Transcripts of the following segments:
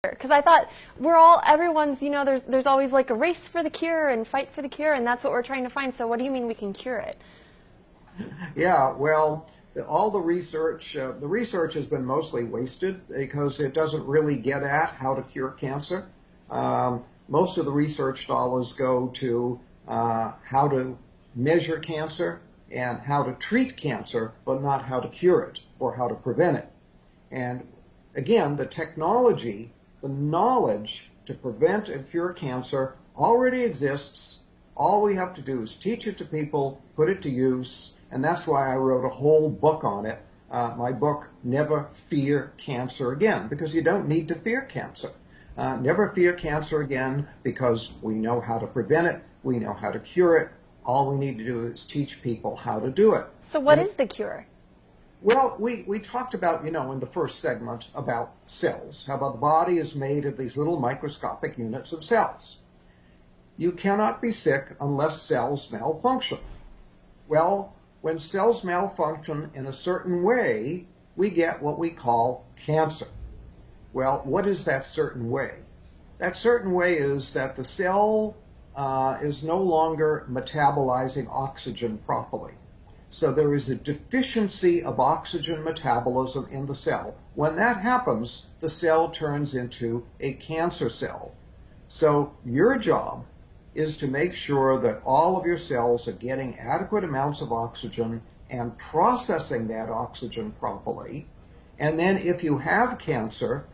Because I thought everyone's, there's always like a race for the cure and fight for the cure, and that's what we're trying to find. So what do you mean we can cure it? Yeah, well, all the research has been mostly wasted because it doesn't really get at how to cure cancer. Most of the research dollars go to how to measure cancer and how to treat cancer, but not how to cure it or how to prevent it. And again, the technology, the knowledge to prevent and cure cancer already exists. All we have to do is teach it to people, put it to use, and that's why I wrote a whole book on it. My book, Never Fear Cancer Again, because you don't need to fear cancer. Never fear cancer again because we know how to prevent it, we know how to cure it. All we need to do is teach people how to do it. So what is the cure? Well, we talked about, in the first segment about cells, how the body is made of these little microscopic units of cells. You cannot be sick unless cells malfunction. Well, when cells malfunction in a certain way, we get what we call cancer. Well, what is that certain way? That certain way is that the cell is no longer metabolizing oxygen properly. So there is a deficiency of oxygen metabolism in the cell. When that happens, the cell turns into a cancer cell. So your job is to make sure that all of your cells are getting adequate amounts of oxygen and processing that oxygen properly. And then if you have cancer,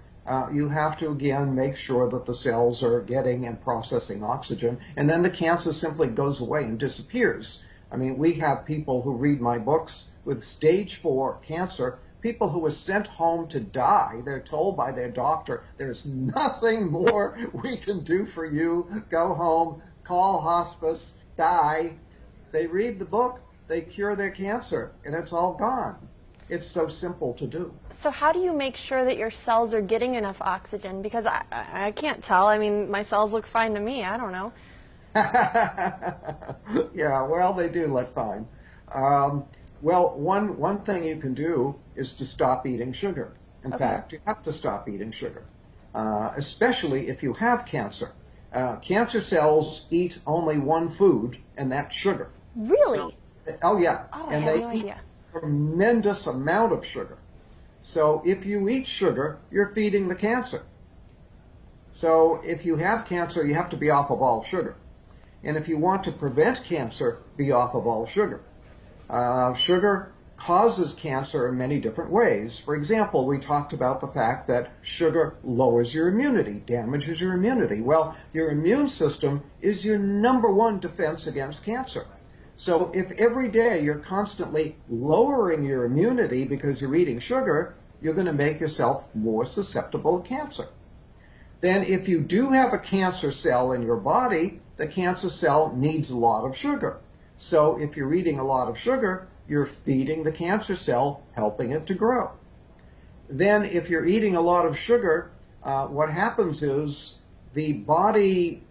you have to again make sure that the cells are getting and processing oxygen, and then the cancer simply goes away and disappears. I mean, we have people who read my books with stage 4 cancer, people who were sent home to die. They're told by their doctor, there's nothing more we can do for you. Go home, call hospice, die. They read the book, they cure their cancer, and it's all gone. It's so simple to do. So how do you make sure that your cells are getting enough oxygen? Because I can't tell. I mean, my cells look fine to me. I don't know. Yeah, well, they do look fine. Well, one thing you can do is to stop eating sugar. In fact, you have to stop eating sugar, especially if you have cancer. Cancer cells eat only one food, and that's sugar. Really? Oh, yeah. Oh, and I had they no eat idea. a tremendous amount of sugar. So if you eat sugar, you're feeding the cancer. So if you have cancer, you have to be off of all sugar. And if you want to prevent cancer, be off of all sugar. Sugar causes cancer in many different ways. For example, we talked about the fact that sugar lowers your immunity, damages your immunity. Well, your immune system is your #1 defense against cancer. So if every day you're constantly lowering your immunity because you're eating sugar, you're going to make yourself more susceptible to cancer. Then if you do have a cancer cell in your body, the cancer cell needs a lot of sugar. So if you're eating a lot of sugar, you're feeding the cancer cell, helping it to grow. Then if you're eating a lot of sugar, what happens is the body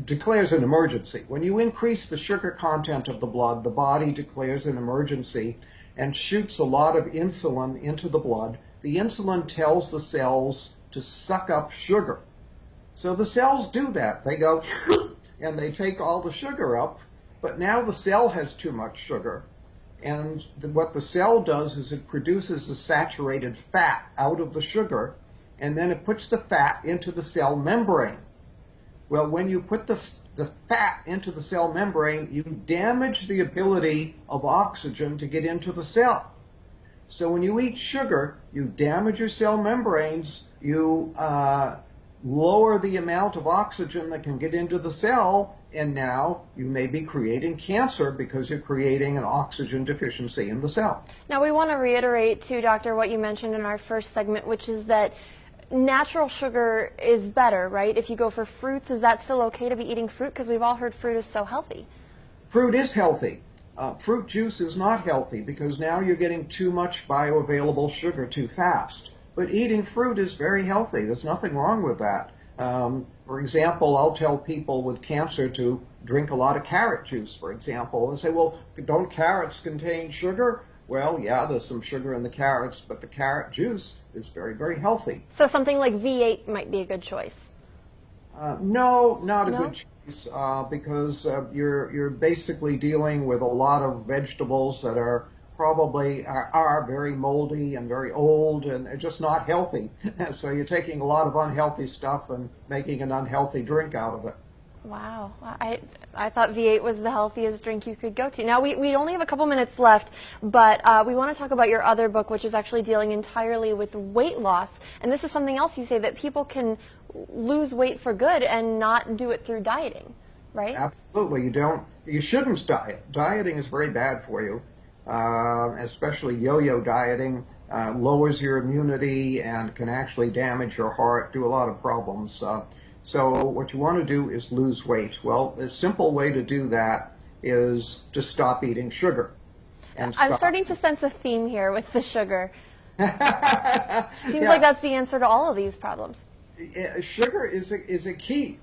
declares an emergency. When you increase the sugar content of the blood, the body declares an emergency and shoots a lot of insulin into the blood. The insulin tells the cells to suck up sugar. So the cells do that. They go and they take all the sugar up, but now the cell has too much sugar. And what the cell does is it produces the saturated fat out of the sugar, and then it puts the fat into the cell membrane. Well, when you put the fat into the cell membrane, you damage the ability of oxygen to get into the cell. So when you eat sugar, you damage your cell membranes, you lower the amount of oxygen that can get into the cell, and now you may be creating cancer because you're creating an oxygen deficiency in the cell. Now we want to reiterate too, Doctor, what you mentioned in our first segment, which is that natural sugar is better, right? If you go for fruits, is that still okay to be eating fruit? Because we've all heard fruit is so healthy. Fruit is healthy. Fruit juice is not healthy because now you're getting too much bioavailable sugar too fast. But eating fruit is very healthy. There's nothing wrong with that. For example, I'll tell people with cancer to drink a lot of carrot juice, for example, and say, well, don't carrots contain sugar? Well, yeah, there's some sugar in the carrots, but the carrot juice is very, very healthy. So something like V8 might be a good choice. No, not a No? good choice because you're basically dealing with a lot of vegetables that are probably are very moldy and very old and are just not healthy. So you're taking a lot of unhealthy stuff and making an unhealthy drink out of it. Wow. I thought V8 was the healthiest drink you could go to. Now, we only have a couple minutes left, but we want to talk about your other book, which is actually dealing entirely with weight loss. And this is something else you say, that people can lose weight for good and not do it through dieting, right? Absolutely. You shouldn't diet. Dieting is very bad for you, especially yo-yo dieting. Lowers your immunity and can actually damage your heart, do a lot of problems. So what you want to do is lose weight. Well, the simple way to do that is to stop eating sugar. And I'm starting to sense a theme here with the sugar. Seems Yeah. like that's the answer to all of these problems. Sugar is a key.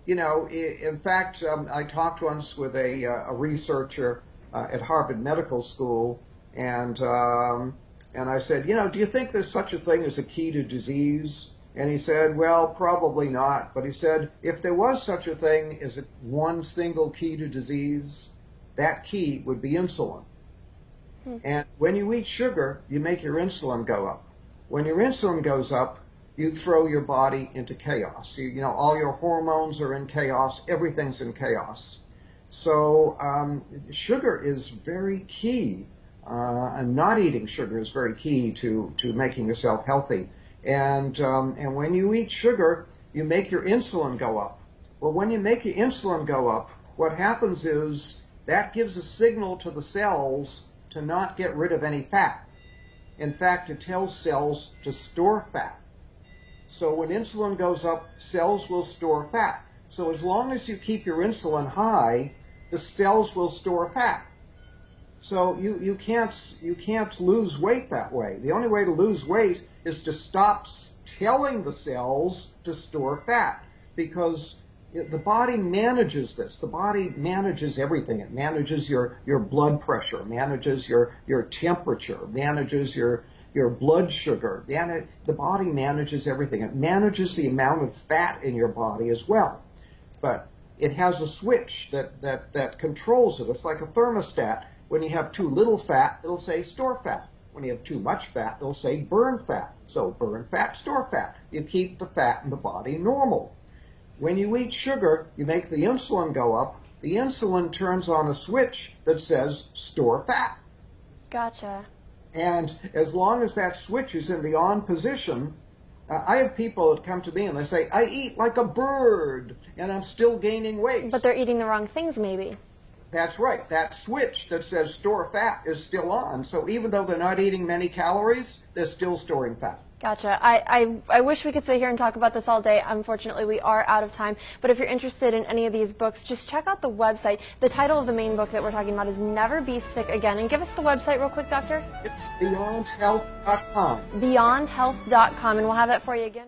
In fact, I talked once with a researcher at Harvard Medical School, and I said, do you think there's such a thing as a key to disease? And he said, well, probably not. But he said, if there was such a thing as one single key to disease, that key would be insulin. And when you eat sugar, you make your insulin go up. When your insulin goes up, you throw your body into chaos. All your hormones are in chaos. Everything's in chaos. So sugar is very key. And not eating sugar is very key to making yourself healthy. And when you eat sugar, you make your insulin go up. Well, when you make your insulin go up, what happens is that gives a signal to the cells to not get rid of any fat. In fact, it tells cells to store fat. So when insulin goes up, cells will store fat. So as long as you keep your insulin high, the cells will store fat. So you can't lose weight that way. The only way to lose weight is to stop telling the cells to store fat, because the body manages this. The body manages everything. It manages your blood pressure, manages your temperature, manages your blood sugar. The body manages everything. It manages the amount of fat in your body as well. But it has a switch that controls it. It's like a thermostat. When you have too little fat, it'll say store fat. When you have too much fat, it'll say burn fat. So burn fat, store fat. You keep the fat in the body normal. When you eat sugar, you make the insulin go up. The insulin turns on a switch that says store fat. Gotcha. And as long as that switch is in the on position, I have people that come to me and they say, I eat like a bird and I'm still gaining weight. But they're eating the wrong things, maybe. That's right. That switch that says store fat is still on. So even though they're not eating many calories, they're still storing fat. Gotcha. I wish we could sit here and talk about this all day. Unfortunately, we are out of time. But if you're interested in any of these books, just check out the website. The title of the main book that we're talking about is Never Be Sick Again. And give us the website real quick, Doctor. It's beyondhealth.com. Beyondhealth.com. And we'll have that for you again.